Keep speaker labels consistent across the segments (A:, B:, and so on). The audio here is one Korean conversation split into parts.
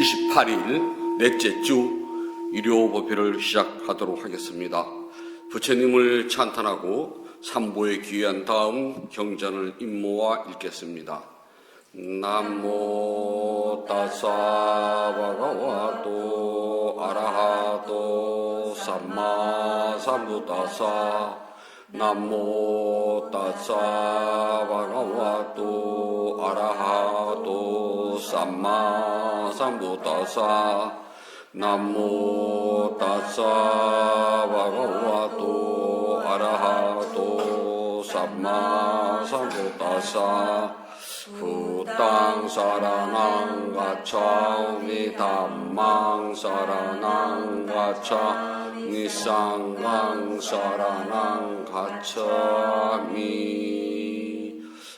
A: 28일 넷째 주 일요법회를 시작하도록 하겠습니다. 부처님을 찬탄하고 삼보에 귀한 다음 경전을 임모와 읽겠습니다. 남모 따사 바가와도 아라하도 삼마 삼부다사 남모 따사 바가와도 아라하도 삼마 삼부다사 남모 따사 바가와도 아라하도 삼마 삼부다사 후땅 사라낭 가차미 담망 사라낭 가차 니상강 사라낭 가차미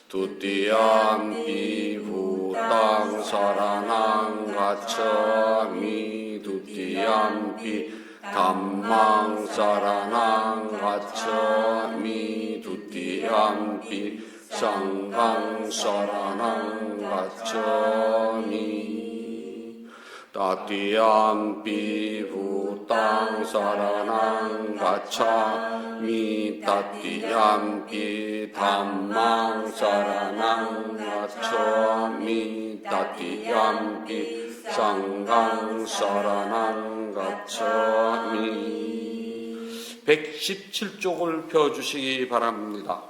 A: 두띠암피 후땅 사라낭 가차미 두띠암피 담망 사라낭 가차미 두띠암피 상강 사라낭 가차미 따띠암피 후땅 사라낭 가차미 따띠암피 담망 사라낭 가차미 따띠암피 상강 사라낭 가차미 117쪽을 펴주시기 바랍니다.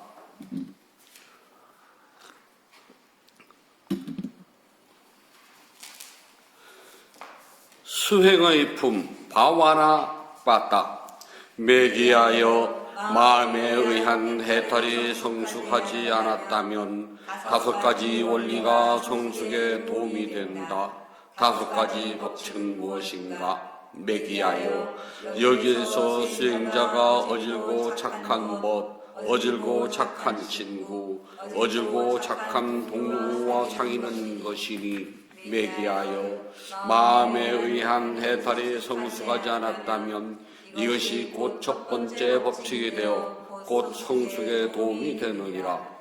A: 수행의 품 바와나 빠따 매기하여 마음에 의한 해탈이 성숙하지 않았다면 5가지 원리가 성숙에 도움이 된다. 5가지 법칙은 무엇인가? 매기하여 여기에서 수행자가 어질고 착한 법, 어질고 착한 친구, 어질고 착한 동무와 상의는 것이니 매기하여 마음에 의한 해탈이 성숙하지 않았다면 이것이 곧 첫 번째 법칙이 되어 곧 성숙에 도움이 되느니라.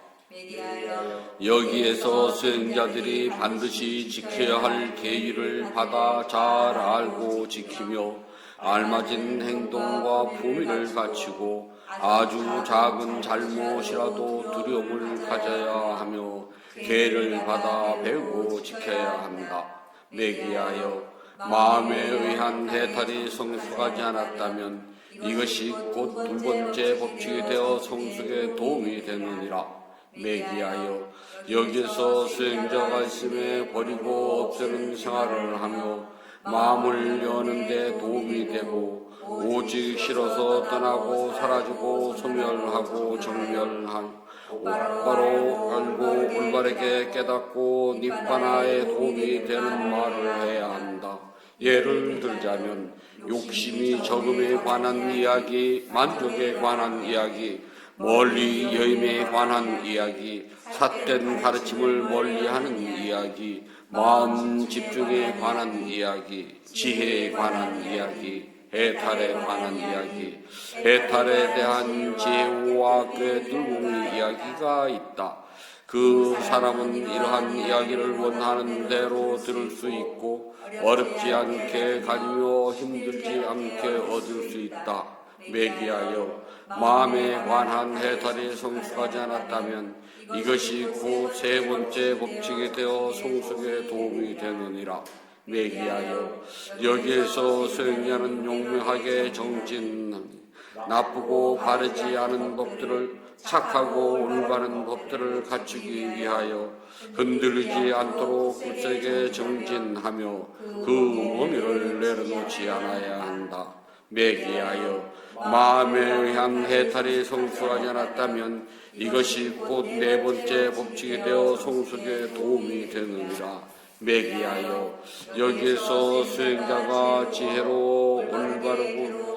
A: 여기에서 수행자들이 반드시 지켜야 할 계율을 받아 잘 알고 지키며 알맞은 행동과 품위를 갖추고 아주 작은 잘못이라도 두려움을 가져야 하며 계를 받아 배우고 지켜야 한다. 매기하여 마음에 의한 해탈이 성숙하지 않았다면 이것이 곧 2번째 법칙이 되어 성숙에 도움이 되느니라. 매기하여 여기서 수행자가 있음에 버리고 없애는 생활을 하며 마음을 여는 데 도움이 되고 오직 싫어서 떠나고 사라지고 소멸하고 정멸한 똑바로 알고 올바르게 깨닫고 니바나에 도움이 되는 말을 해야 한다. 예를 들자면 욕심이 적음에 관한 이야기, 만족에 관한 이야기, 멀리 여임에 관한 이야기, 삿된 가르침을 멀리하는 이야기, 마음 집중에 관한 이야기, 지혜에 관한 이야기, 해탈에 관한 이야기, 해탈에 대한 지혜와 꿰뚫는 이야기가 있다. 그 사람은 이러한 이야기를 원하는 대로 들을 수 있고 어렵지 않게 가지며 힘들지 않게 얻을 수 있다. 매기하여 마음에 관한 해탈이 성숙하지 않았다면 이것이 곧 3번째 법칙이 되어 성숙에 도움이 되느니라. 매기하여 여기에서 수행자는 용맹하게 정진하니 나쁘고 바르지 않은 법들을 착하고 올바른 법들을 갖추기 위하여 흔들리지 않도록 굳세게 정진하며 그 몸을 내려놓지 않아야 한다. 매기하여 마음에 의한 해탈이 성숙하지 않았다면 이것이 곧 4번째 법칙이 되어 성숙에 도움이 되느니라. 매기하여 여기에서 수행자가 지혜로 올바르고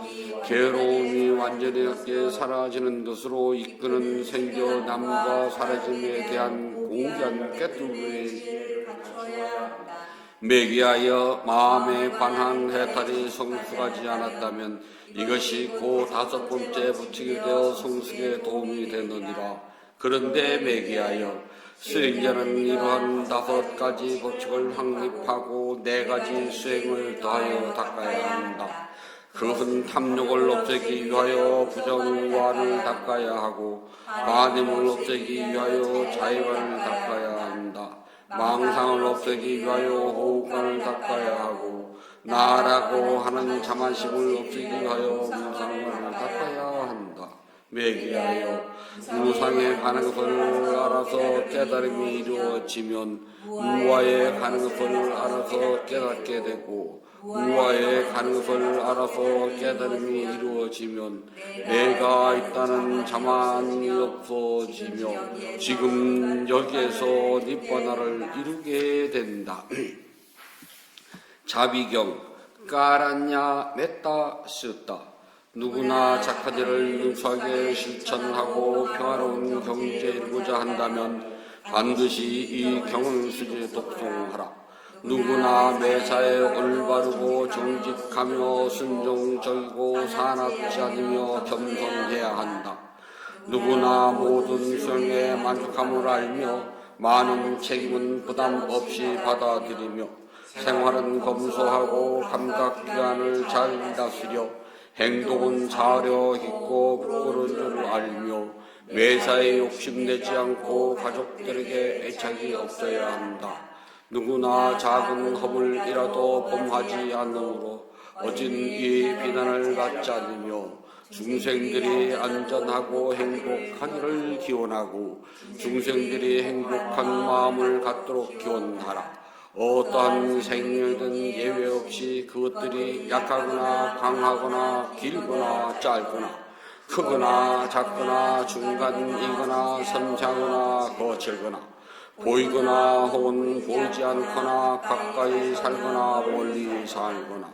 A: 괴로움이 완전히 사라지는 것으로 이끄는 생겨남과 사라짐에 대한 공견 꿰뚫음에 매기하여 마음에 관한 해탈이 성숙하지 않았다면 이것이 곧 5번째 법칙이 되어 성숙에 도움이 되느니라. 그런데 매기하여 수행자는 이러한 5가지 법칙을 확립하고 4가지 수행을 더하여 닦아야 한다. 그것은 탐욕을 없애기 위하여 부정관을 닦아야 하고, 마념을 없애기 위하여 자의관을 닦아야 한다. 망상을 없애기 위하여 호흡관을 닦아야 하고, 나라고 하는 자만심을 없애기 위하여 무상관을 닦아야 한다. 매기하여 무상에 가는 것을 알아서 깨달음이 이루어지면 무아에 가는 것을 알아서 깨닫게 되고, 무아에 가는 것을 알아서 깨달음이 이루어지면 내가 있다는 자만이 없어지며 지금 여기에서 니bbāna를 이루게 된다. 자비경 깔았냐 맺다 쓰다. 누구나 착한 일을 능수하게 실천하고 평화로운 경지에 이르고자 한다면 반드시 이 경을 수지 독송하라. 누구나 매사에 올바르고 정직하며 순종적이고 사납지 않으며 겸손해야 한다. 누구나 모든 수행에 만족함을 알며 많은 책임은 부담 없이 받아들이며 생활은 검소하고 감각기관을 잘 다스려 행동은 사려 있고 부끄러운 줄 알며 매사에 욕심내지 않고 가족들에게 애착이 없어야 한다. 누구나 작은 허물이라도 범하지 않으므로 어진 이의 비난을 받지 않으며 중생들이 안전하고 행복하기를 기원하고 중생들이 행복한 마음을 갖도록 기원하라. 어떠한 생명이든 예외 없이 그것들이 약하거나 강하거나 길거나 짧거나 크거나 작거나 중간이거나 섬세하거나 거칠거나 보이거나 혹은 보이지 않거나 가까이 살거나 멀리 살거나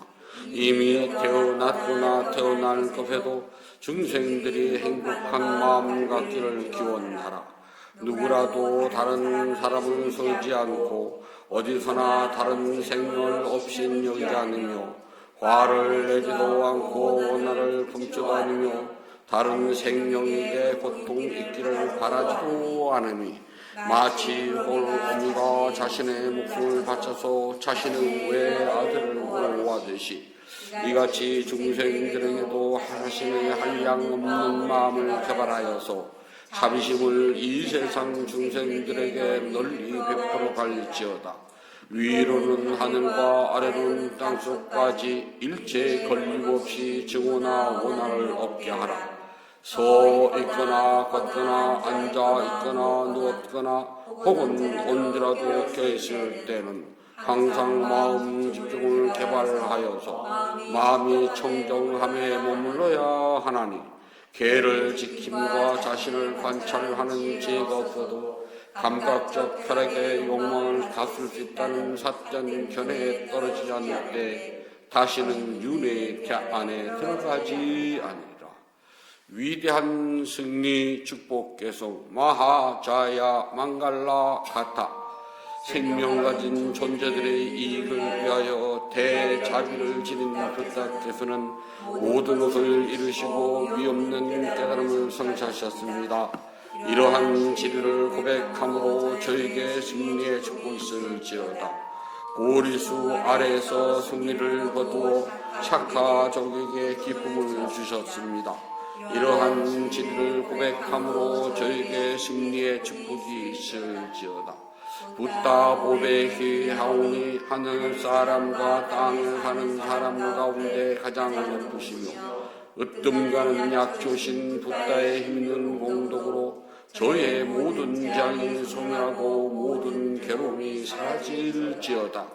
A: 이미 태어났거나 태어날 것에도 중생들이 행복한 마음 갖기를 기원하라. 누구라도 다른 사람을 서지 않고 어디서나 다른 생명을 없이 여기지 않으며 화를 내지도 않고 원한을 품지도 않으며 다른 생명에게 고통 있기를 바라지도 않으니 마치 홀어미가 자신의 목숨을 바쳐서 자신의 외아들을 보호하듯이 이같이 중생들에게도 하나님의 한량 없는 마음을 개발하여서 자비심을 이 세상 중생들에게 널리 베풀어 갈지어다. 위로는 하늘과 아래로는 땅속까지 일체 걸림없이 증오나 원한을 없게 하라. 서 있거나 걷거나 앉아 있거나 누웠거나 혹은 언제라도 껴있을 때는 항상 마음 집중을 개발하여서 마음이 청정함에 머물러야 하나니 개를 지킴과 자신을 관찰하는 지혜가 없어도 감각적 혈액의 욕망을 다스릴 수 있다는 사전 견해에 떨어지지 않을 때 다시는 윤회 안에 들어가지 아니라. 위대한 승리 축복 계속 마하자야 망갈라 가타. 생명 가진 존재들의 이익을 위하여 대자비를 지닌 부처께서는 모든 것을 이루시고 위없는 깨달음을 성취하셨습니다. 이러한 진리를 고백함으로 저에게 승리의 축복이 있을지어다. 고리수 아래에서 승리를 거두어 착하족에게 기쁨을 주셨습니다. 이러한 진리를 고백함으로 저에게 승리의 축복이 있을지어다. 붓다 보배히 하오니 하늘 사람과 땅을 사는 사람 가운데 가장 높으시며 으뜸가는 약조신 붓다의 힘있는 공덕으로 저의 모든 장이 소멸하고 모든 괴로움이 사라질지어다.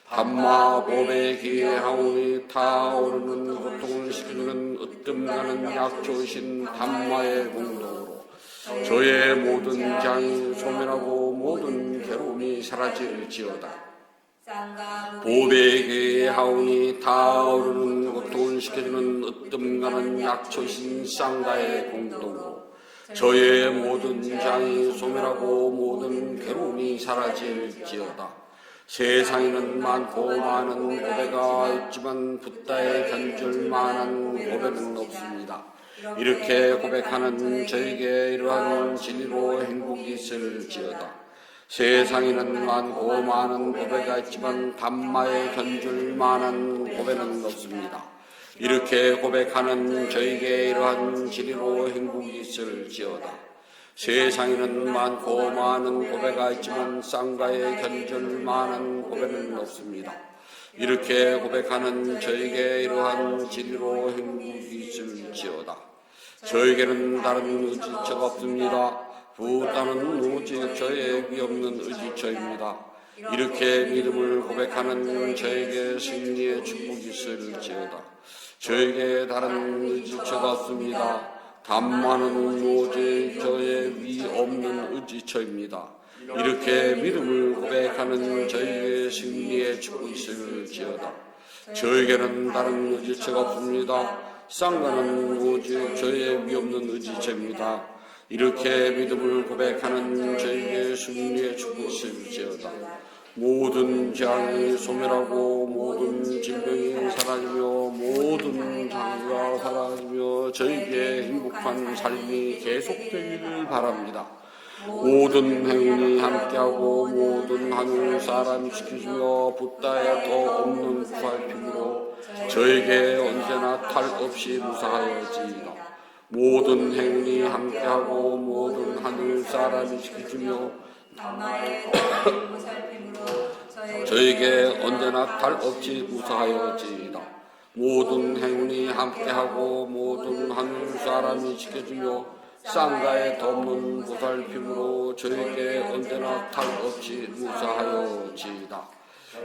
A: 담마 보배히 하오니 타오르는 고통을 식히는 으뜸가는 약조신 담마의 공덕으로 저의 모든 장이 소멸하고 모든 괴로움이 사라질지어다. 보배에 하오니 타오르는 고통을 식혀주는 으뜸가는 약초신 쌍가의 공동으로 저의 모든 장이 소멸하고 모든 괴로움이 사라질지어다. 세상에는 많고 많은 고배가 있지만 붓다에 견줄 만한 고배는 없습니다. 이렇게 고백하는 저에게 이러한 진리로 행복이 있을지어다. 세상에는 많고 많은 보배가 있지만 단마에 견줄 만한 보배는 없습니다. 이렇게 고백하는 저에게 이러한 진리로 행복이 있을지어다. 세상에는 많고 많은 보배가 있지만 쌍가에 견줄 만한 보배는 없습니다. 이렇게 고백하는 저에게 이러한 진리로 행복이 있을지어다. 저에게는 다른 의지처가 없습니다. 부다는 오직 저의 위없는 의지처입니다. 이렇게 믿음을 고백하는 저에게 승리의 축복이 있을지어다. 저에게 다른 의지처가 없습니다. 단마는 오직 저의 위없는 의지처입니다. 이렇게 믿음을 고백하는 저에게 승리의 축복이 있을지어다. 저에게는 다른 의지처가 없습니다. 쌍가는 오직 저의 위없는 의지처입니다. 이렇게 믿음을 고백하는 저에게 승리의 축복이 있을지어다. 모든 재앙이 소멸하고 모든 질병이 사라지며 모든 장애가 사라지며 저에게 행복한 삶이 계속되기를 바랍니다. 모든 행운이 함께하고 모든 하늘 사람이 지켜주며 붓다에 더 없는 부활품으로 저에게 언제나 탈 없이 무사하여지이다. 모든 행운이 함께하고 모든 하늘 사람이 지켜주며 저에게 언제나 탈 없이 무사하여지이다. 모든 행운이 함께하고 모든 하늘 사람이 지켜주며 쌍가에 덮는 보살핌으로 저에게 언제나 탈 없이 무사하여지이다.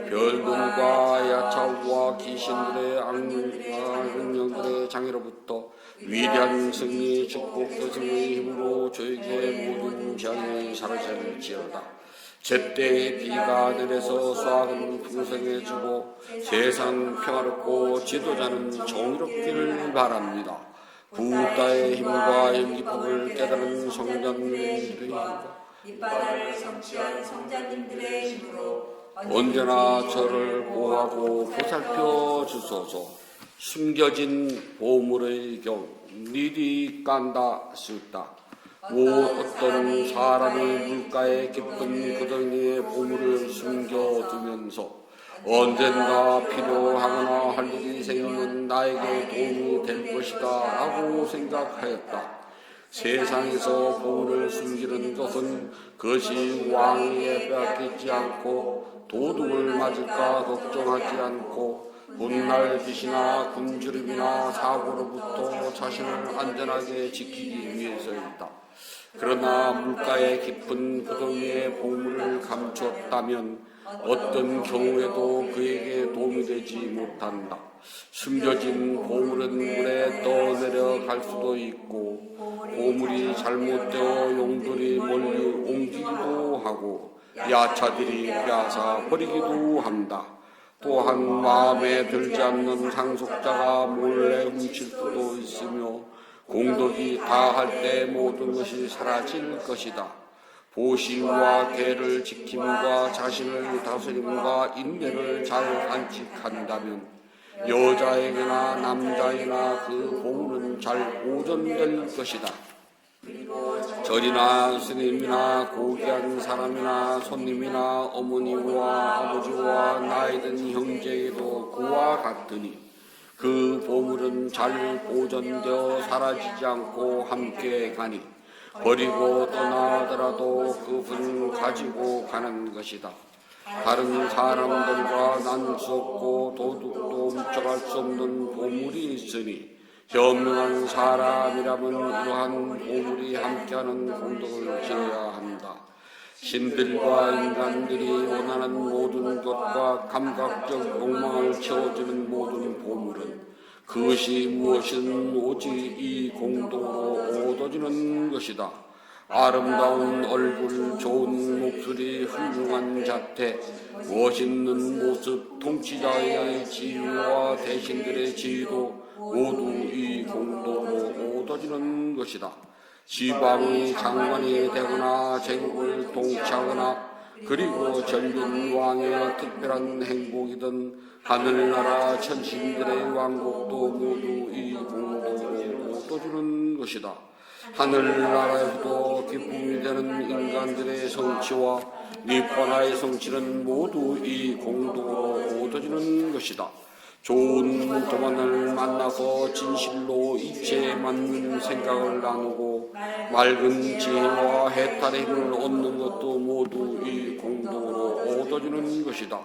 A: 별들과 야차와 귀신들의 악령과 능력들의 장애로부터 위대한 승리, 축복, 뜻의 힘으로 저에게 모든 재앙이 사라질지어다. 제때에 비가 내려서 수확은 풍성해지고 세상 평화롭고 지도자는 정의롭기를 바랍니다. 부다의 힘과 연기법을 깨달은 성자님들의
B: 밑바닥을 성취한 성자님들의 힘으로
A: 언제나 저를 보호하고 보살펴 주소서. 숨겨진 보물의 경 니디 깐다 쓰다. 어떤 사람이 물가에 깊은 구덩이에 보물을 숨겨두면서 언젠가 필요하거나 할 일이 생기면 나에게 도움이 될 것이다 라고 생각하였다. 세상에서 보물을 숨기는 것은 그것이 왕에게 빼앗기지 않고 도둑을 맞을까 걱정하지 않고 훗날 빛이나 굶주림이나 사고로부터 자신을 안전하게 지키기 위해서이다. 그러나 물가의 깊은 구덩이에 보물을 감추었다면 어떤 경우에도 그에게 도움이 되지 못한다. 숨겨진 보물은 물에 떠내려갈 수도 있고 보물이 잘못되어 용돌이 멀리 옮기기도 하고 야차들이 빼앗아 버리기도 한다. 또한 마음에 들지 않는 상속자가 몰래 훔칠 수도 있으며 공덕이 다할 때 모든 것이 사라질 것이다. 보시와 계를 지킴과 자신을 다스림과 인내를 잘 간직한다면 여자에게나 남자에게나 그 보물은 잘 보존될 것이다. 절이나 스님이나 고귀한 사람이나 손님이나 어머니와 아버지와 나이든 형제에게도 그와 같으니 그 보물은 잘 보존되어 사라지지 않고 함께 가니 버리고 떠나더라도 그분은 가지고 가는 것이다. 다른 사람들과 나눌 수 없고 도둑도 훔쳐갈 수 없는 보물이 있으니 현명한 사람이라면 이러한 보물이 함께하는 공덕을 지어야 한다. 신들과 인간들이 원하는 모든 것과 감각적 욕망을 채워주는 모든 보물은 그것이 무엇이든 오직 이 공덕으로 얻어지는 것이다. 아름다운 얼굴, 좋은 목소리, 훌륭한 자태, 멋있는 모습, 통치자의 지위와 대신들의 지위도 모두 이 공덕으로 얻어지는 것이다. 지방의 장관이 되거나 제국을 통치하거나 그리고 전륜 왕의 특별한 행복이든 하늘나라 천신들의 왕국도 모두 이 공덕으로 얻어주는 것이다. 하늘나라에서도 기쁨이 되는 인간들의 성취와 니빠나의 성취는 모두 이 공동으로 얻어지는 것이다. 좋은 문토만을 만나서 진실로 이체에 맞는 생각을 나누고 맑은 지혜와 해탈의 힘을 얻는 것도 모두 이 공동으로 얻어지는 것이다.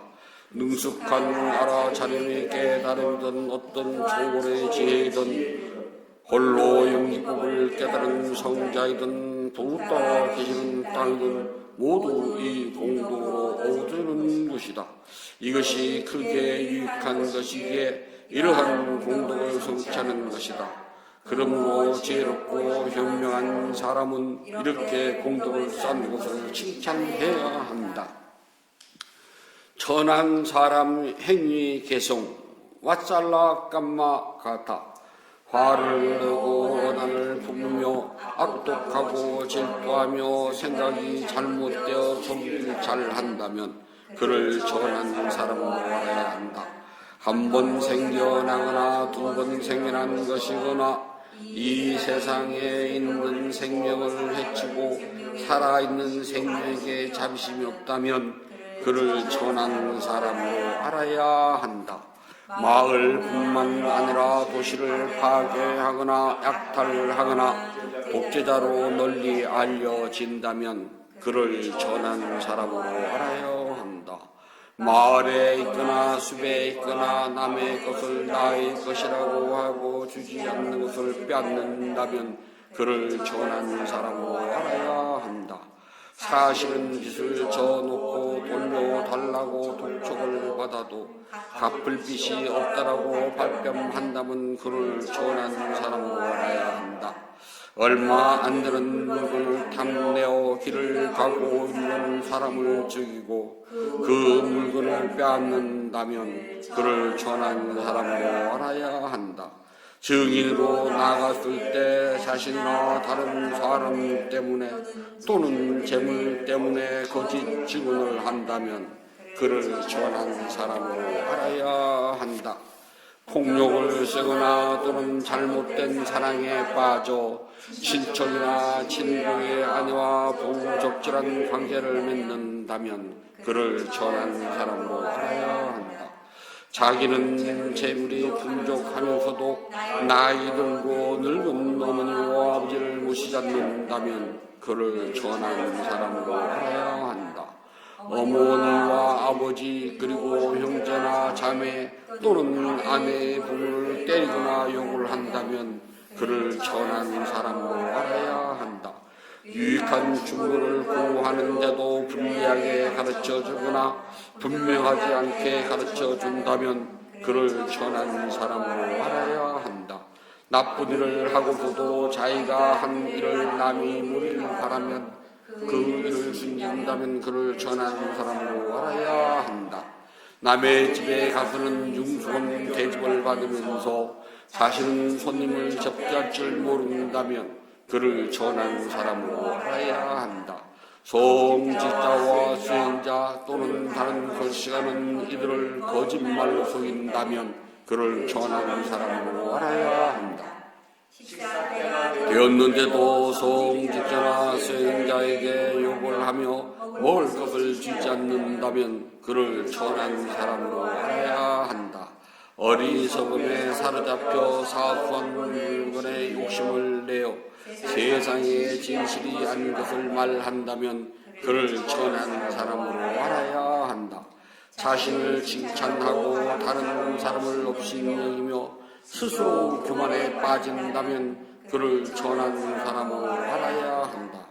A: 능숙한 알아차림의 깨달음이든 어떤 초월의 지혜이든 홀로 영기법을 깨달은 성자이든 부따 계시는 땅이든 모두 이 공동으로 얻어지는 것이다. 이것이 크게 유익한 것이기에 이러한 공동을 성취하는 것이다. 그러므로 지혜롭고 현명한 사람은 이렇게 공동을 쌓는 것을 칭찬해야 합니다. 천한 사람 행위 개성 왓살라 깜마 가타 화를 내고 원한을 품으며 악독하고 질투하며 생각이 잘못되어 소비를 잘한다면 그를 천한 사람으로 알아야 한다. 한 번 생겨나거나 두 번 생겨난 것이거나 이 세상에 있는 생명을 해치고 살아있는 생명에게 자비심이 없다면 그를 천한 사람으로 알아야 한다. 마을뿐만 아니라 도시를 파괴하거나 약탈하거나 독재자로 널리 알려진다면 그를 천한 사람으로 알아야 한다. 마을에 있거나 숲에 있거나 남의 것을 나의 것이라고 하고 주지 않는 것을 빼앗는다면 그를 천한 사람으로 알아야 한다. 사실은 빚을 져놓고 돌려달라고 독촉을 받아도 갚을 빚이 없다라고 발뺌한다면 그를 천한 사람으로 알아야 한다. 얼마 안 되는 물건을 탐내어 길을 가고 있는 사람을 죽이고 그 물건을 빼앗는다면 그를 천한 사람으로 알아야 한다. 증인으로 나갔을 때 자신이나 다른 사람 때문에 또는 재물 때문에 거짓 증언을 한다면 그를 천한 사람으로 알아야 한다. 폭력을 쓰거나 또는 잘못된 사랑에 빠져 친척이나 친구의 아내와 부적절한 관계를 맺는다면 그를 천한 사람으로 알아야 한다. 자기는 재물이 풍족하면서도 나이 들고 늙은 어머니와 아버지를 모시지 않는다면 그를 천한 사람으로 알아야 한다. 어머니와 아버지 그리고 형제나 자매 또는 아내의 부모를 때리거나 욕을 한다면 그를 천한 사람으로 알아야 한다. 유익한 충고를 공부하는데도 불리하게 가르쳐주거나 분명하지 않게 가르쳐준다면 그를 천한 사람으로 알아야 한다. 나쁜 일을 하고서도 자기가 한 일을 남이 모르길 바라면 그 일을 숨긴다면 그를 천한 사람으로 알아야 한다. 남의 집에 가서는 융수한 대접을 받으면서 자신은 손님을 접대할 줄 모른다면 그를 천한 사람으로 알아야 한다. 성직자와 수행자 또는 다른 걸시가는 이들을 거짓말로 속인다면 그를 천한 사람으로 알아야 한다. 되었는데도 성직자나 수행자에게 욕을 하며 먹을 것을 주지 않는다면 그를 천한 사람으로 알아야 한다. 어리석음에 사로잡혀 사소한 물건에 욕심을 내어 세상에 진실이 아닌 것을 말한다면 그를 천한 사람으로 알아야 한다. 자신을 칭찬하고 다른 사람을 업신여기며 스스로 교만에 빠진다면 그를 천한 사람으로 알아야 한다.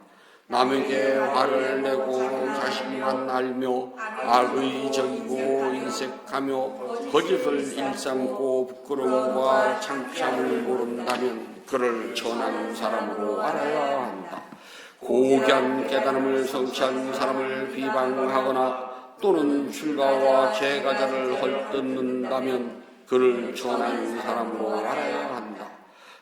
A: 남에게 화를 내고 자신만 알며 악의적이고 인색하며 거짓을 일삼고 부끄러움과 창피함을 모른다면 그를 천한 사람으로 알아야 한다. 고귀한 깨달음을 성취한 사람을 비방하거나 또는 출가와 제가자를 헐뜯는다면 그를 천한 사람으로 알아야 한다.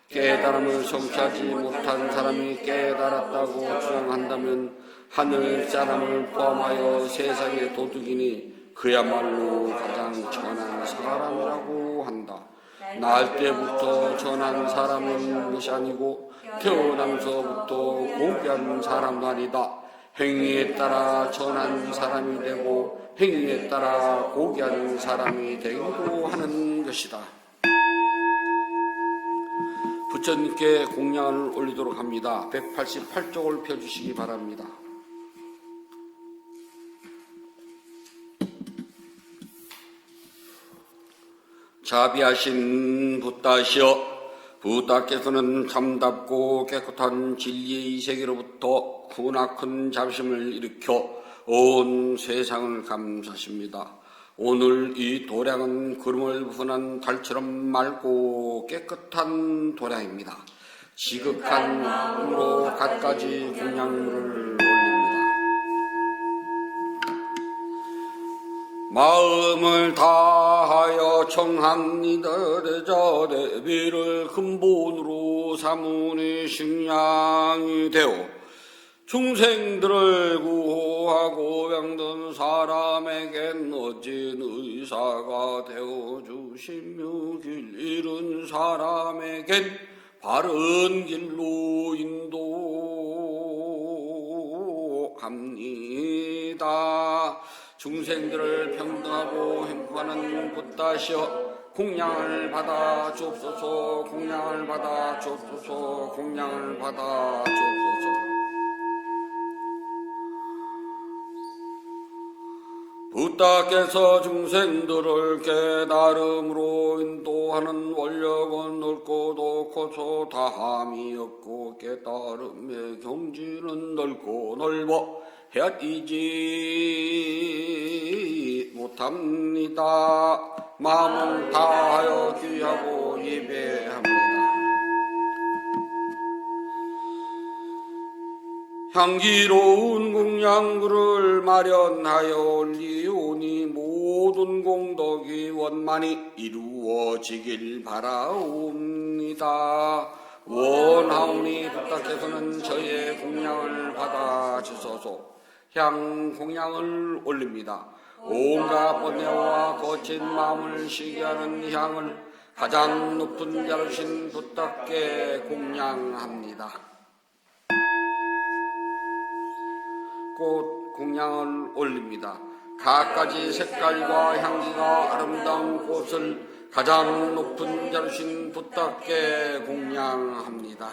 A: 깨달음을 성취하지 못한 사람이 깨달았다고 주장한다면 하늘 사람을 포함하여 세상의 도둑이니 그야말로 가장 천한 사람이라고 한다. 날 때부터 천한 사람은 것이 아니고 태어나면서부터 고귀한 사람도 아니다. 행위에 따라 전한 사람이 되고 행위에 따라 고귀한 사람이 되기도 하는 것이다. 부처님께 공양을 올리도록 합니다. 188쪽을 펴주시기 바랍니다. 자비하신 붓다시여, 붓다께서는 참답고 깨끗한 진리의 이 세계로부터 크나큰 자비심을 일으켜 온 세상을 감사하십니다. 오늘 이 도량은 구름을 부순한 달처럼 맑고 깨끗한 도량입니다. 지극한 마음으로 갖가지 공양물을 올립니다. 마음을 다하여 청합니다. 대자대비를 근본으로 삼으니 식량이 되어 중생들을 구호하고 병든 사람에겐 멋진 의사가 되어주시며 길 잃은 사람에겐 바른 길로 인도합니다. 중생들을 평등하고 행복하는 붓다시여, 공양을 받아 주옵소서. 공양을 받아 주옵소서. 공양을 받아 주옵소서. 붓다께서 중생들을 깨달음으로 인도하는 원력은 넓고 커서 다함이 없고 깨달음의 경지는 넓고 넓어 헤아리지 못합니다. 마음을 다하여 귀하고 예배합니다. 향기로운 공양물을 마련하여 올리오니 모든 공덕이 원만히 이루어지길 바라옵니다. 원하오니 붓다께서는 저의 공양을 받아 주소서. 향 공양을 올립니다. 온갖 번뇌와 거친 마음을 쉬게 하는 향을 가장 높은 자르신 붓다께 공양합니다. 꽃 공양을 올립니다. 갖가지 색깔과 향기가 아름다운 꽃을 가장 높은 자르신 붓다께 공양합니다.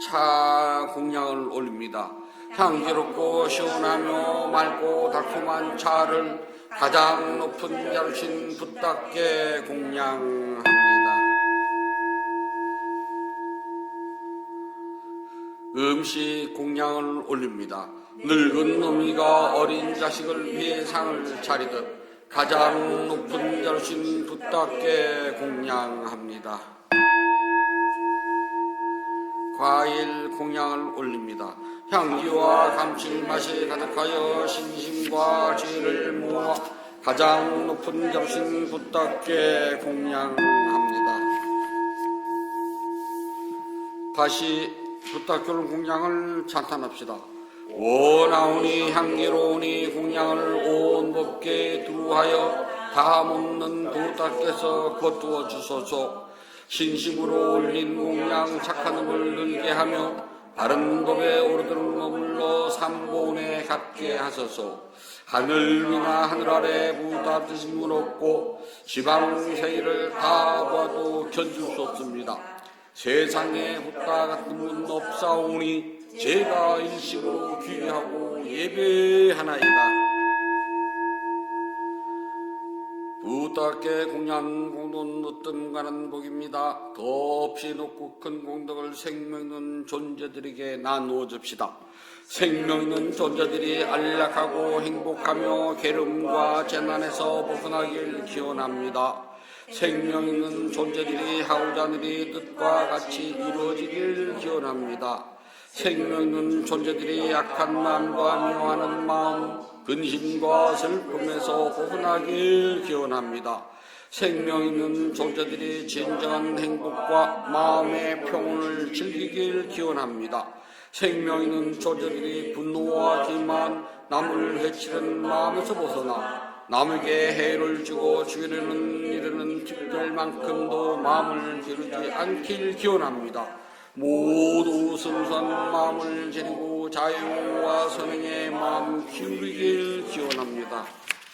A: 차 공양을 올립니다. 향기롭고 시원하며 맑고 달콤한 차를 가장 높은 자르신 붓다께 공양합니다. 음식 공양을 올립니다. 늙은 어미가 어린 자식을 위해 상을 차리듯 가장 높은 자르신 붓다께 공양합니다. 과일 공양을 올립니다. 향기와 감칠맛이 가득하여 신심과 지혜를 모아 가장 높은 자르신 붓다께 공양합니다. 다시 붓다교를 공양을 찬탄합시다. 원하오니 향기로우니 공양을 온 법계에 두루하여 다 먹는 붓다께서 거두어 주소서. 신심으로 올린 공양 착한 음을 늘게 하며 바른 법에 오르도록 머물러 삼보은에 갖게 하소서. 하늘 위나 하늘 아래 보다 드심은 없고 지방 세계를 다 봐도 견줄 수 없습니다. 세상에 붓다 같은 분 없사오니 제가 일심으로 귀하고 예배하나이다. 붓다께 공양 공덕은 으뜸가는 복입니다. 더없이 높고 큰 공덕을 생명 있는 존재들에게 나누어 줍시다. 생명 있는 존재들이 안락하고 행복하며 괴로움과 재난에서 벗어나길 기원합니다. 생명 있는 존재들이 하고자 하는 일이 뜻과 같이 이루어지길 기원합니다. 생명 있는 존재들이 약한 마음과 미워하는 마음, 근심과 슬픔에서 벗어나길 기원합니다. 생명 있는 존재들이 진정한 행복과 마음의 평온을 즐기길 기원합니다. 생명 있는 존재들이 분노와 기만, 남을 해치는 마음에서 벗어나 남에게 해를 주고 죽이려는 일에는 특별만큼도 마음을 기르지 않길 기원합니다. 모두 순수한 마음을 지니고 자유와 선행의 마음 기울이길 기원합니다.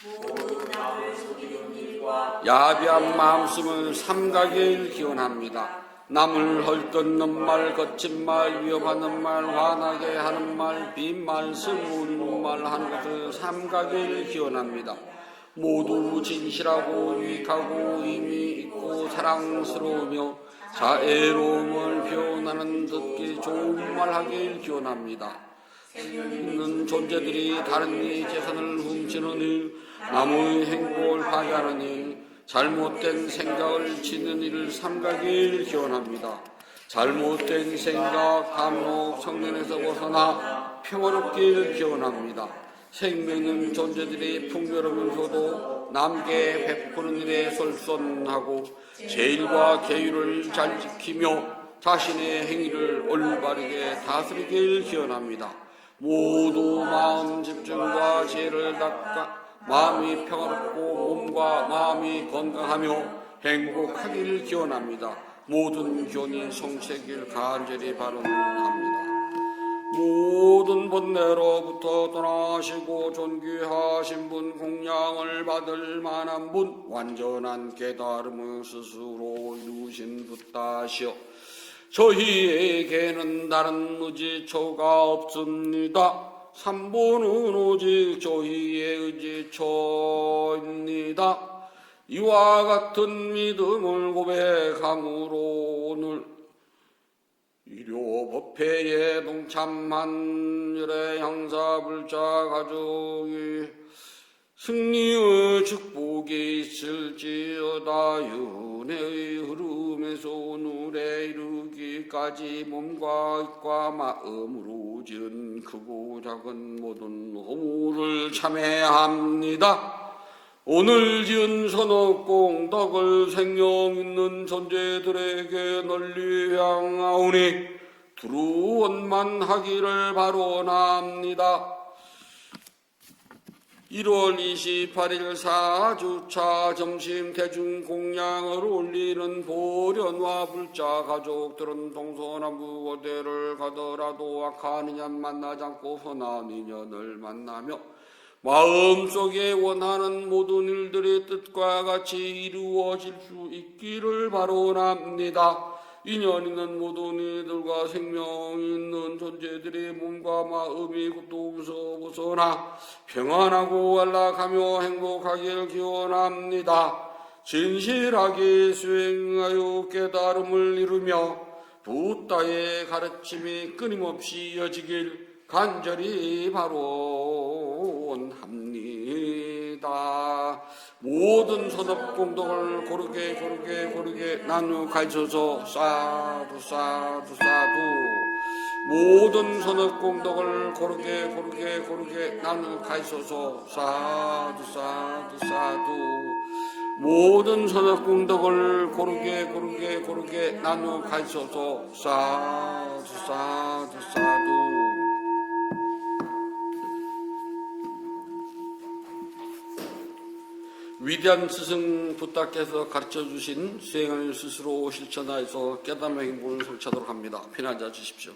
B: 모두 남을 속이는 일과
A: 야비한 마음씀을 삼가길 기원합니다. 남을 헐뜯는 말, 거친 말, 위협하는 말, 화나게 하는 말, 빈말, 스물 말 하는 것을 삼가길 기원합니다. 모두 진실하고 유익하고 의미 있고 사랑스러우며 자애로움을 표현하는 듣기 좋은 말 하길 기원합니다. 있는 존재들이 다른 이의 재산을 훔치는 일, 남의 행복을 파괴하는 일, 잘못된 생각을 짓는 일을 삼가길 기원합니다. 잘못된 생각, 감독, 성능에서 벗어나 평화롭길 기원합니다. 생명 있는 존재들이 풍요로우면서도 남께 베푸는 일에 솔선하고 제일과 계율을 잘 지키며 자신의 행위를 올바르게 다스리길 기원합니다. 모두 마음 집중과 지혜를 닦아 마음이 평화롭고 몸과 마음이 건강하며 행복하기를 기원합니다. 모든 교훈이 성취되길 간절히 바랍니다. 모든 번뇌로부터 떠나시고 존귀하신 분, 공양을 받을 만한 분, 완전한 깨달음을 스스로 이루신 붓다시여, 저희에게는 다른 의지처가 없습니다. 삼보는 오직 저희의 의지처입니다. 이와 같은 믿음을 고백함으로 오늘 일요법회에 동참한 열의 형사불자 가족이 승리의 축복이 있을지어다. 윤회의 흐름에서 오늘에 이르기까지 몸과 뜻과 마음으로 지은 크고 작은 모든 허물을 참회합니다. 오늘 지은 선업공덕을 생명 있는 존재들에게 널리 향하오니 두루 원만하기를 바라옵니다. 1월 28일 4주차 점심 대중공양을 올리는 보련과 불자 가족들은 동서남북 어디를 가더라도 악한 인연 만나지 않고 선한 인연을 만나며 마음속에 원하는 모든 일들의 뜻과 같이 이루어질 수 있기를 바라옵니다. 인연 있는 모든 이들과 생명 있는 존재들의 몸과 마음이 고통에서 벗어나 평안하고 안락하며 행복하길 기원합니다. 진실하게 수행하여 깨달음을 이루며 부다의 가르침이 끊임없이 이어지길 간절히 바라옵니다. 모든 선업공덕을 고르게 나누어 가르쳐서 사두 사두 사두. 모든 선업공덕을 고르게 나누어 가르쳐서 사두 사두 사두. 모든 선업공덕을 고르게 나누어 가르쳐서 사두 사두 사두. 위대한 스승 부탁해서 가르쳐주신 수행을 스스로 실천하여서 깨달음의 행복을 성취하도록 합니다. 편히 앉아 주십시오.